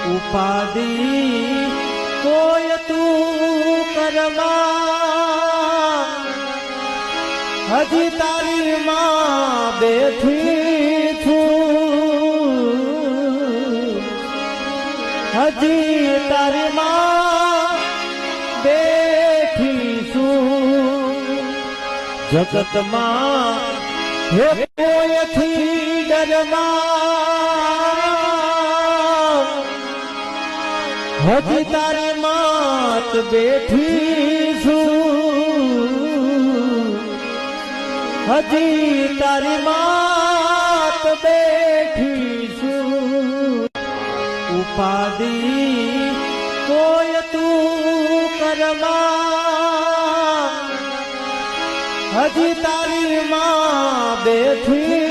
ઉપાધિ કોઈ તું કરમાં હજી તારી માં બેઠી છું હજી તારી માં બેઠી છું જગતમાં હે કોઈથી ડરમાં હજી તારી માત બેઠી છું હજી તારી માત બેઠી છું ઉપાધિ કોઈ તું કરમાં હજી તારી માં બેઠી